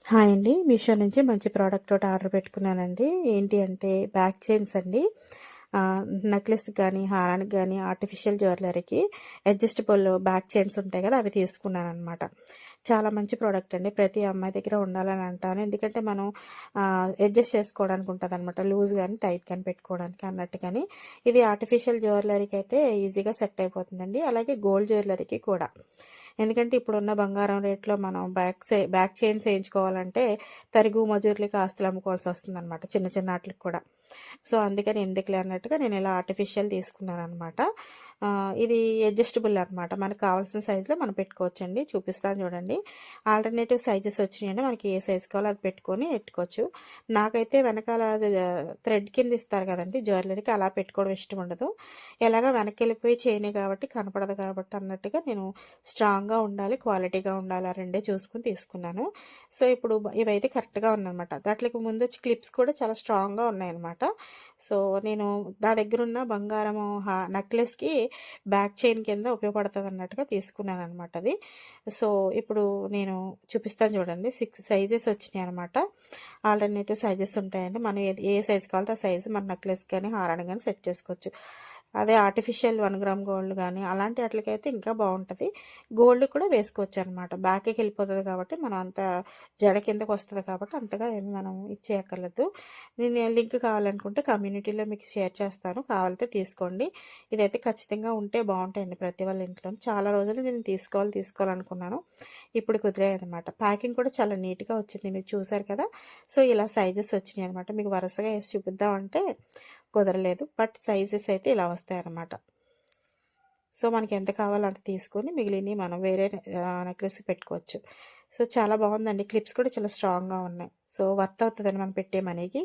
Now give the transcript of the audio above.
Hi అండి. మీషో నుంచి మంచి ప్రోడక్ట్ ఒకటి ఆర్డర్ పెట్టుకున్నానండి. ఏంటి అంటే బ్యాక్ చైన్స్ అండి. నెక్లెస్‌కి గానీ, హారానికి గానీ, ఆర్టిఫిషియల్ జ్యువెలరీకి అడ్జస్టబుల్ బ్యాక్ చైన్స్ ఉంటాయి కదా! అవి తీసుకున్నాననమాట. చాలా మంచి ప్రోడక్ట్ అండి. ప్రతి అమ్మాయి దగ్గర ఉండాలని అంటాను. ఎందుకంటే మనం అడ్జస్ట్ చేసుకోవడానికి ఉంటదనమాట. లూజ్ గానీ, టైట్ గానీ పెట్టుకోవడానికి అన్నట్టుగాని. ఇది ఆర్టిఫిషియల్ జ్యువెలరీకి అయితే ఈజీగా సెట్ అయిపోతుందండి. అలాగే గోల్డ్ జ్యువెలరీకి కూడా. ఎందుకంటే ఇప్పుడున్న బంగారం రేట్‌లో మనం బ్యాక్ చైన్స్ ఏయించుకోవాలంటే తరుగు, మజూర్లకి ఆస్తులు అమ్ముకోవాల్సి వస్తుందనమాట. చిన్న చిన్న ఆటిలకి కూడా. సో, అందుకని ఎందుకులే అన్నట్టుగా నేను ఇలా ఆర్టిఫిషియల్ తీసుకున్నాననమాట. ఇది అడ్జస్టబుల్ అనమాట. మనకు కావాల్సిన సైజులో మనం పెట్టుకోవచ్చండి. చూపిస్తాను చూడండి. ఆల్టర్‌నేటివ్ సైజెస్ వచ్చినాయండి. మనకి ఏ సైజ్ కావాలో అది పెట్టుకొని ఎట్టుకోవచ్చు. నాకైతే వెనకాల థ్రెడ్ కింద ఇస్తారు కదండీ జ్యువెలరీకి, అలా పెట్టుకోవడం ఇష్టం ఉండదు. ఎలాగా వెనక్కెళ్ళిపోయి చైనే కాబట్టి కనపడదు కాబట్టి అన్నట్టుగా నేను స్ట్రాంగ్‌గా ఉండాలి, క్వాలిటీగా ఉండాలి, ఆ రెండే చూసుకొని తీసుకున్నాను. సో, ఇప్పుడు ఇవైతే కరెక్ట్‌గా ఉన్నాయన్నమాట. దాట్లకి ముందొచ్చి క్లిప్స్ కూడా చాలా స్ట్రాంగ్‌గా ఉన్నాయన్నమాట. సో, నేను నా దగ్గరున్న బంగారము నెక్లెస్‌కి బ్యాక్ చైన్ కింద ఉపయోగపడతదన్నట్టుగా తీసుకున్నాననమాట అది. సో, ఇప్పుడు నేను చూపిస్తాను చూడండి. 6 సైజెస్ వచ్చినాయన్నమాట. ఆల్టర్‌నేటివ్ సైజెస్ ఉంటాయండి. మనం ఏ సైజ్ కావాలో ఆ సైజు మన నెక్లెస్ గానీ, హారానికి గానీ సెట్ చేసుకోవచ్చు. అదే ఆర్టిఫిషియల్ 1 గ్రామ్ గోల్డ్ గానీ, అలాంటి ఆటిలకైతే ఇంకా బావుంటది. గోల్డ్ కూడా వేసుకోవచ్చనమాట. బ్యాక్‌కి వెళ్ళిపోతది కాబట్టి మనం అంత జడ కిందకొస్తది కాబట్టి అంతగా ఏమి మనం ఇచ్చేయక్కర్లేదు. నేను లింక్ కావాలనుకుంటే కమ్యూనిటీలో మీకు షేర్ చేస్తాను. కావాలితే తీసుకోండి. ఇదైతే ఖచ్చితంగా ఉంటే బావుంటాయండి ప్రతి వాళ్ళ ఇంట్లోను. చాలా రోజులు నేను తీసుకోవాలనుకున్నాను. ఇప్పుడు కుదిరాయనమాట. ప్యాకింగ్ కూడా చాలా నీట్‌గా వచ్చింది. మీరు చూసారు కదా! సో, ఇలా సైజెస్ వచ్చినాయనమాట. మీకు వరుసగా ఏసి చూపిద్దామంటే కుదరలేదు. బట్ సైజెస్ అయితే ఇలా వస్తాయన్నమాట. సో, మనకి ఎంత కావాలో అంత తీసుకొని మిగిలినవి మనం వేరే నెక్లెస్‌కి పెట్టుకోవచ్చు. సో, చాలా బాగుందండి. క్లిప్స్ కూడా చాలా స్ట్రాంగ్‌గా ఉన్నాయి. సో, వర్త్ అవుతదండి మనం పెట్టే మనీకి.